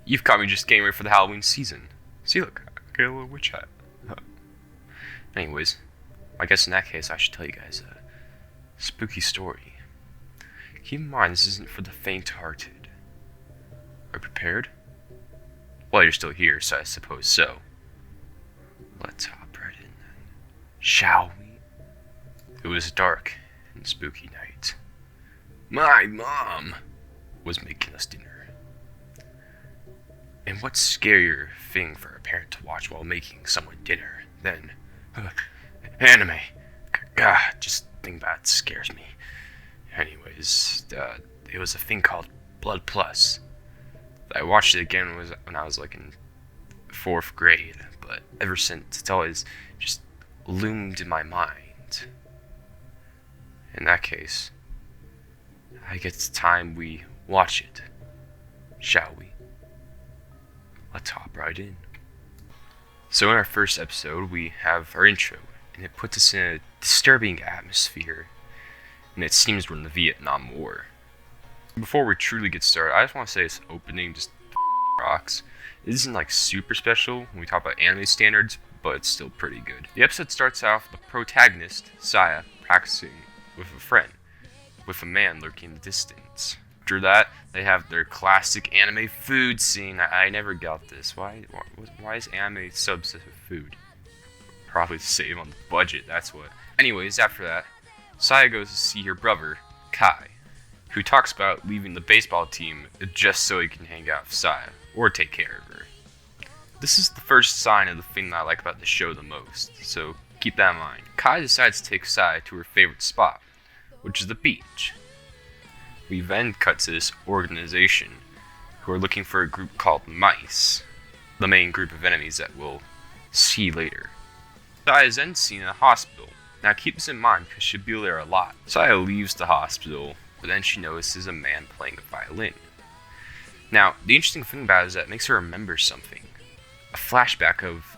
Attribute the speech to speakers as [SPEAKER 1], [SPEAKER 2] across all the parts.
[SPEAKER 1] You've caught me just getting ready for the Halloween season. See, look, I got a little witch hat. Anyways, I guess in that case, I should tell you guys a spooky story. Keep in mind, this isn't for the faint-hearted. Are you prepared? Well, you're still here, so I suppose so. Let's hop right in then. Shall we? It was a dark and spooky night. My mom was making us dinner. And what scarier thing for a parent to watch while making someone dinner than anime? God, just thinking about it scares me. Anyways, it was a thing called Blood Plus. I watched it again when I was like in 4th grade, but ever since it's always just loomed in my mind. In that case, I guess it's time we watch it, shall we? Let's hop right in. So in our first episode, we have our intro, and it puts us in a disturbing atmosphere, and it seems we're in the Vietnam War. Before we truly get started, I just want to say this opening just rocks. It isn't like super special when we talk about anime standards, but it's still pretty good. The episode starts off with the protagonist, Saya, practicing with a friend, with a man lurking in the distance. After that, they have their classic anime food scene. I never got this. Why is anime so obsessed with food? Probably to save on the budget, that's what. Anyways, after that, Saya goes to see her brother, Kai, who talks about leaving the baseball team just so he can hang out with Saya, or take care of her. This is the first sign of the thing that I like about the show the most, so keep that in mind. Kai decides to take Saya to her favorite spot, which is the beach. We then cut to this organization, who are looking for a group called Mice, the main group of enemies that we'll see later. Saya is then seen in a hospital. Now keep this in mind because she'll be there a lot. Saya leaves the hospital, but then she notices a man playing a violin. Now, the interesting thing about it is that it makes her remember something. A flashback of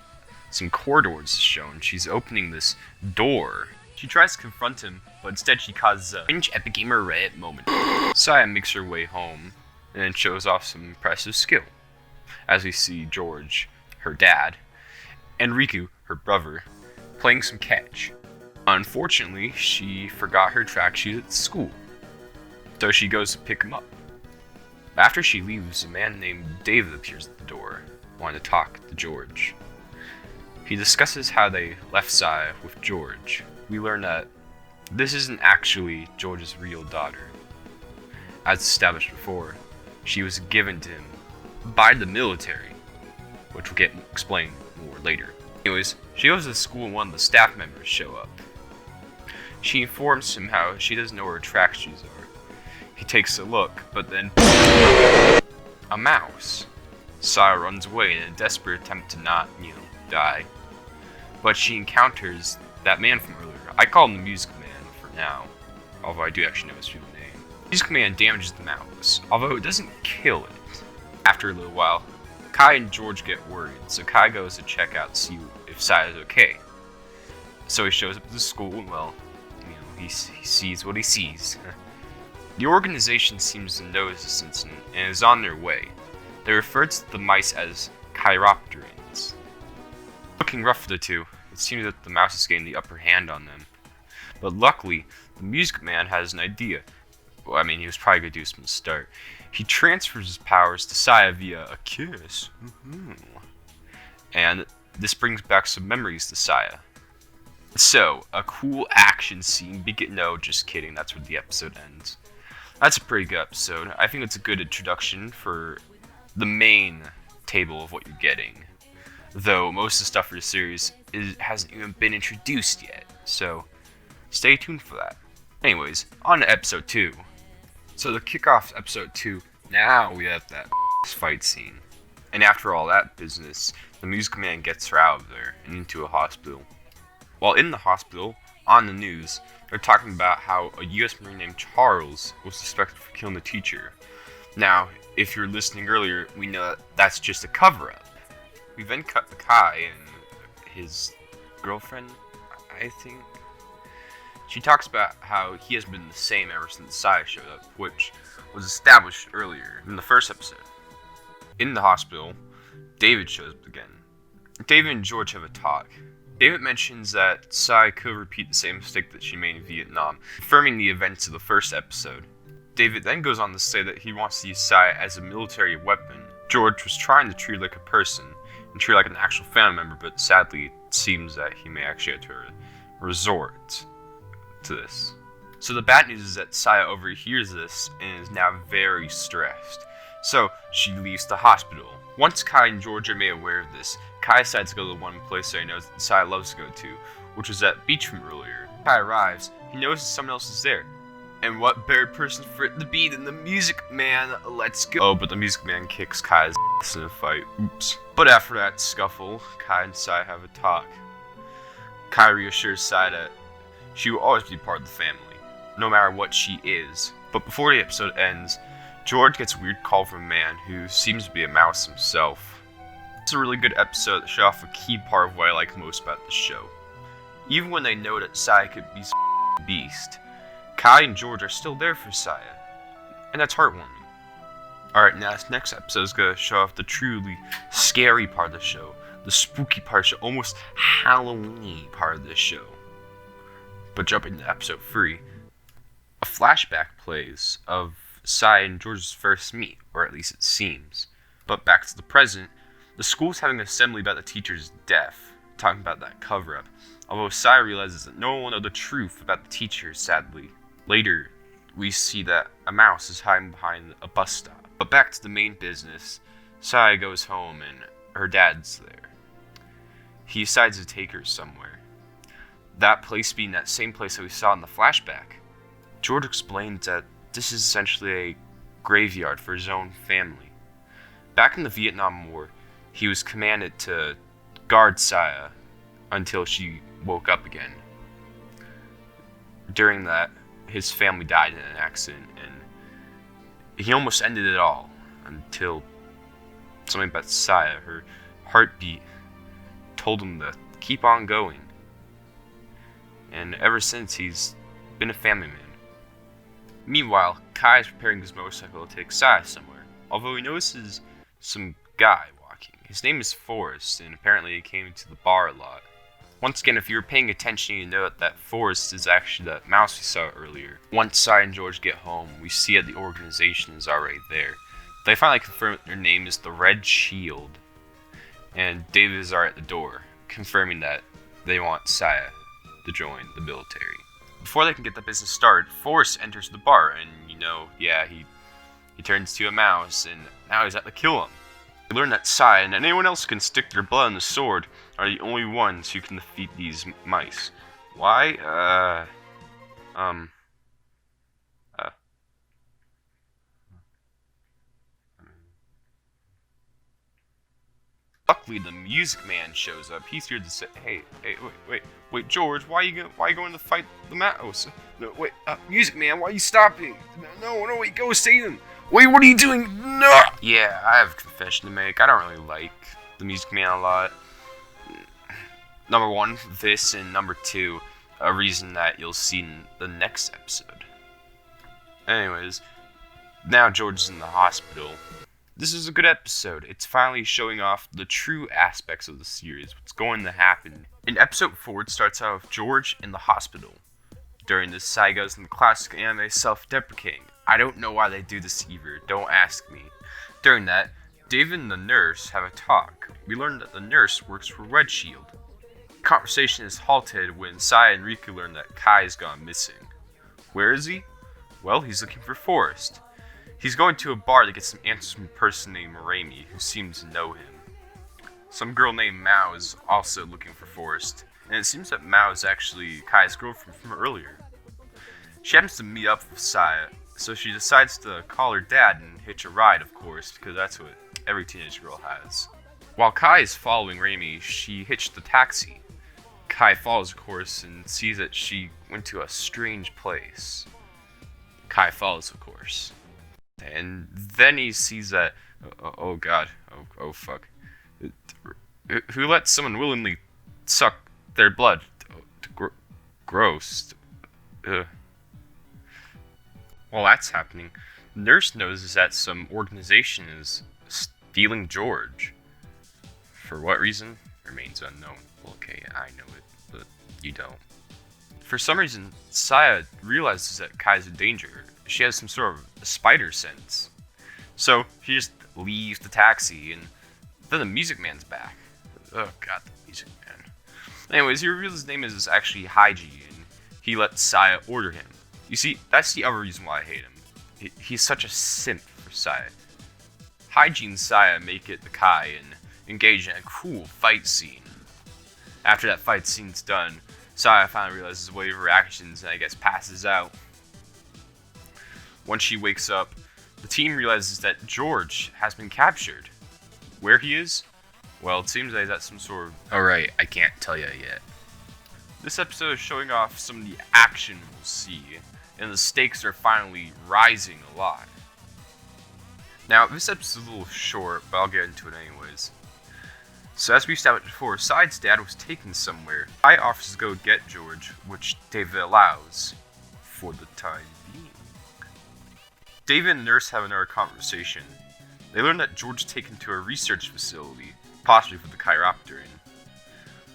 [SPEAKER 1] some corridors is shown. She's opening this door. She tries to confront him, but instead she causes a cringe epic gamer Reddit moment. Saya makes her way home, and then shows off some impressive skill. As we see George, her dad, and Riku, her brother, playing some catch. Unfortunately, she forgot her track shoes at school, so she goes to pick him up. After she leaves, a man named David appears at the door, wanting to talk to George. He discusses how they left Saya with George. We learn that this isn't actually George's real daughter. As established before, she was given to him by the military, which will get explained more later. Anyways, she goes to the school and one of the staff members show up. She informs him how she doesn't know where her track shoes are. He takes a look, but then a mouse. Saya runs away in a desperate attempt to not, die. But she encounters that man from earlier. I call him the Music Man for now, although I do actually know his real name. Music Man damages the mouse, although it doesn't kill it. After a little while, Kai and George get worried, so Kai goes to check out to see if Saya is okay. So he shows up at the school and, he sees what he sees. The organization seems to notice this incident and is on their way. They refer to the mice as chiropterans. Looking rough for the two, it seems that the mouse is getting the upper hand on them. But luckily, the Music Man has an idea. Well, he was probably going to do this from the start. He transfers his powers to Saya via a kiss. And this brings back some memories to Saya. So, a cool action scene no, just kidding, that's where the episode ends. That's a pretty good episode. I think it's a good introduction for the main table of what you're getting. Though most of the stuff for the series hasn't even been introduced yet, so stay tuned for that. Anyways, on to episode 2. So to kick off episode 2, now we have that fight scene. And after all that business, the Music Man gets her out of there and into a hospital. While in the hospital, on the news, they're talking about how a US Marine named Charles was suspected for killing the teacher. Now, if you're listening earlier, we know that that's just a cover-up. We then cut to Kai and his girlfriend, I think. She talks about how he has been the same ever since Saya showed up, which was established earlier in the first episode. In the hospital, David shows up again. David and George have a talk. David mentions that Sai could repeat the same mistake that she made in Vietnam, confirming the events of the first episode. David then goes on to say that he wants to use Sai as a military weapon. George was trying to treat her like a person, and treat her like an actual family member, but sadly it seems that he may actually have to resort to this. So the bad news is that Saya overhears this and is now very stressed. So she leaves the hospital. Once Kai and George are made aware of this, Kai decides to go to the one place that he knows that Saya loves to go to, which was that beach from earlier. Kai arrives, he notices someone else is there. And what better person for it to be than the Music Man? Let's go. Oh, but the Music Man kicks Kai's ass in a fight. Oops. But after that scuffle, Kai and Saya have a talk. Kai reassures Saya that she will always be part of the family, no matter what she is. But before the episode ends, George gets a weird call from a man who seems to be a mouse himself. It's a really good episode that shows off a key part of what I like most about the show. Even when they know that Saya could be a beast, Kai and George are still there for Saya, and that's heartwarming. Alright, now this next episode is going to show off the truly scary part of the show, the spooky part of the show, almost Halloween part of the show. But jumping to episode 3, a flashback plays of Saya and George's first meet, or at least it seems. But back to the present, the school's having an assembly about the teacher's death, talking about that cover-up, although Saya realizes that no one will know the truth about the teacher, sadly. Later, we see that a mouse is hiding behind a bus stop. But back to the main business, Saya goes home and her dad's there. He decides to take her somewhere. That place being that same place that we saw in the flashback. George explains that this is essentially a graveyard for his own family. Back in the Vietnam War, he was commanded to guard Saya until she woke up again. During that, his family died in an accident, and he almost ended it all until something about Saya, her heartbeat, told him to keep on going. And ever since, he's been a family man. Meanwhile, Kai is preparing his motorcycle to take Saya somewhere, although he notices some guy walking. His name is Forrest, and apparently he came to the bar a lot. Once again, if you were paying attention, you know that Forrest is actually that mouse we saw earlier. Once Saya and George get home, we see that the organization is already there. They finally confirm that their name is the Red Shield, and David is already at the door, confirming that they want Saya to join the military. Before they can get the business started, Forrest enters the bar, and he turns to a mouse, and now he's out to kill him. We learn that Saya and anyone else who can stick their blood on the sword are the only ones who can defeat these mice. Why? Luckily, the Music Man shows up. He's here to say, "Hey, wait, George, why you going to fight the mouse? No, wait, Music Man, why are you stopping? No, wait, go save him. Wait, what are you doing? No!" Yeah, I have a confession to make. I don't really like the Music Man a lot. Number one, this, and number two, a reason that you'll see in the next episode. Anyways, now George is in the hospital. This is a good episode. It's finally showing off the true aspects of the series, what's going to happen. In episode 4, it starts out with George in the hospital. During this, Sai goes in the classic anime self-deprecating. I don't know why they do this either, don't ask me. During that, David and the nurse have a talk. We learn that the nurse works for Red Shield. The conversation is halted when Sai and Riku learn that Kai has gone missing. Where is he? Well, he's looking for Forrest. He's going to a bar to get some answers from a person named Raimi, who seems to know him. Some girl named Mao is also looking for Forrest, and it seems that Mao is actually Kai's girlfriend from earlier. She happens to meet up with Saya, so she decides to call her dad and hitch a ride, of course, because that's what every teenage girl has. While Kai is following Raimi, she hitched the taxi. Kai follows, of course, and sees that she went to a strange place. Kai follows, of course. And then he sees that, oh god, oh fuck. Who lets someone willingly suck their blood? Gross. While that's happening, the nurse notices that some organization is stealing George. For what reason remains unknown. Well, okay, I know it, but you don't. For some reason, Saya realizes that Kai's in danger. She has some sort of a spider sense. So she just leaves the taxi, and then the Music Man's back. Oh god, the Music Man. Anyways, he reveals his name is actually Haiji, and he lets Saya order him. You see, that's the other reason why I hate him. He's such a simp for Saya. Haiji and Saya make it to Kai and engage in a cool fight scene. After that fight scene's done, Saya finally realizes the weight of her actions and I guess passes out. Once she wakes up, the team realizes that George has been captured. Where he is? Well, it seems like he's at some sort of... Alright, I can't tell you yet. This episode is showing off some of the action we'll see, and the stakes are finally rising a lot. Now, this episode's a little short, but I'll get into it anyways. So as we established before, Side's dad was taken somewhere. Kai offers to go get George, which David allows, for the time being. David and the nurse have another conversation. They learn that George is taken to a research facility, possibly for the Chiropteran.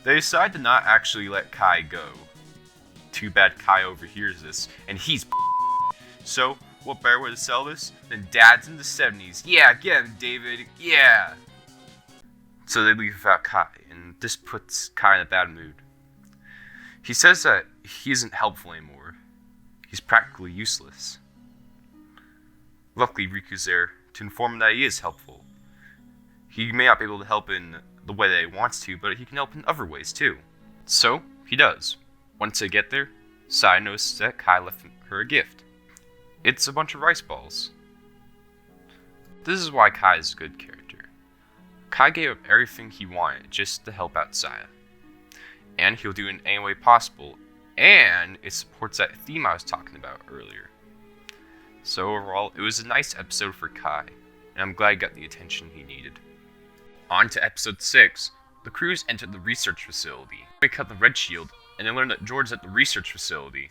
[SPEAKER 1] They decide to not actually let Kai go. Too bad Kai overhears this, and he's So, what better way to sell this than dads in the 70s? Yeah, get him, David, yeah! So they leave without Kai, and this puts Kai in a bad mood. He says that he isn't helpful anymore. He's practically useless. Luckily, Riku's there to inform him that he is helpful. He may not be able to help in the way that he wants to, but he can help in other ways too. So, he does. Once they get there, Sai notices that Kai left her a gift. It's a bunch of rice balls. This is why Kai is a good character. Kai gave up everything he wanted just to help out Saya. And he'll do it in any way possible, and it supports that theme I was talking about earlier. So overall, it was a nice episode for Kai, and I'm glad he got the attention he needed. On to episode 6. The crews entered the research facility. They cut the red shield, and they learn that George's at the research facility.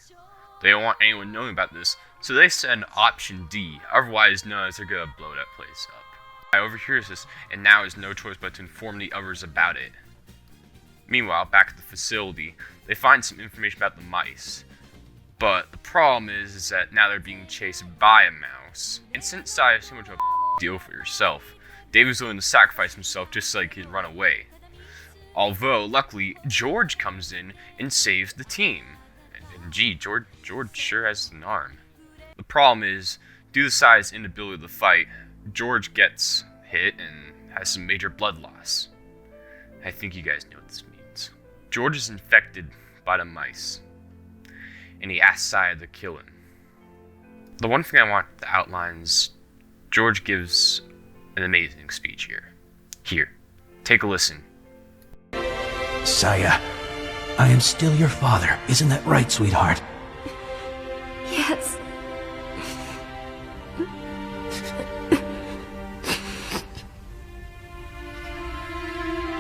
[SPEAKER 1] They don't want anyone knowing about this, so they send option D, otherwise known as they're gonna blow that place up. I overhears this, and now has no choice but to inform the others about it. Meanwhile, back at the facility, they find some information about the mice. But the problem is that now they're being chased by a mouse. And since Sai is so much of a deal for yourself, David's willing to sacrifice himself just so he can run away. Although, luckily, George comes in and saves the team. And gee, George sure has an arm. The problem is, due to Sai's inability to fight, George gets hit and has some major blood loss. I think you guys know what this means. George is infected by the mice, and he asks Saya to kill him. The one thing I want to outline is George gives an amazing speech here. Here, take a listen.
[SPEAKER 2] Saya, I am still your father, isn't that right, sweetheart?
[SPEAKER 3] Yes.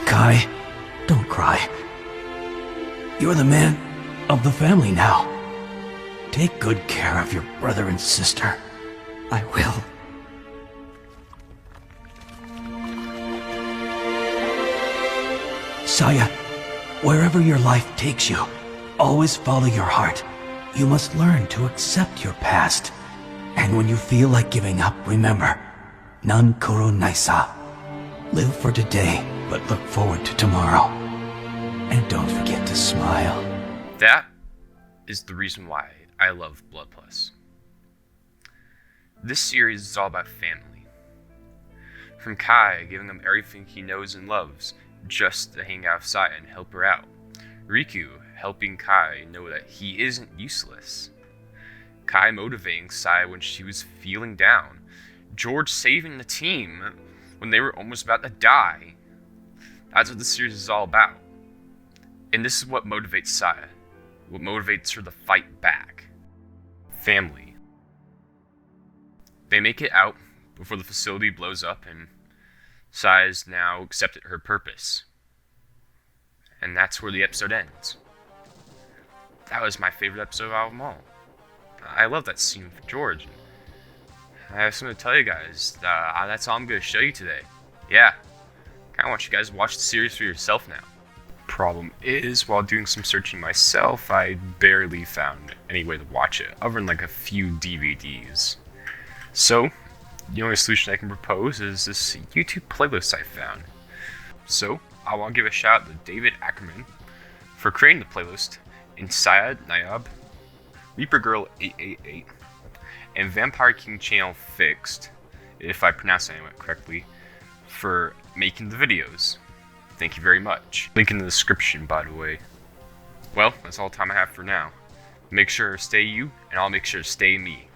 [SPEAKER 2] Kai, don't cry. You're the man of the family now. Take good care of your brother and sister.
[SPEAKER 3] I will.
[SPEAKER 2] Saya, wherever your life takes you, always follow your heart. You must learn to accept your past. And when you feel like giving up, remember, Nan Koro Naisa. Live for today, but look forward to tomorrow. And don't forget to smile.
[SPEAKER 1] That is the reason why I love Blood Plus. This series is all about family. From Kai giving him everything he knows and loves just to hang out with Saya and help her out. Riku helping Kai know that he isn't useless. Kai motivating Saya when she was feeling down. George saving the team when they were almost about to die. That's what this series is all about. And this is what motivates Saya. What motivates her to fight back. Family. They make it out before the facility blows up, and Saya's now accepted her purpose. And that's where the episode ends. That was my favorite episode out of them all. I love that scene with George. I have something to tell you guys. That's all I'm going to show you today. yeah, kinda want you guys to watch the series for yourself now. Problem is, while doing some searching myself, I barely found any way to watch it, other than like a few DVDs. So, the only solution I can propose is this YouTube playlist I found. So, I want to give a shout out to David Ackerman for creating the playlist, and Syed Nayab, Reaper Girl 888, and Vampire King Channel Fixed, if I pronounce that correctly, for making the videos. Thank you very much. Link in the description, by the way. Well, that's all the time I have for now. Make sure to stay you, and I'll make sure to stay me.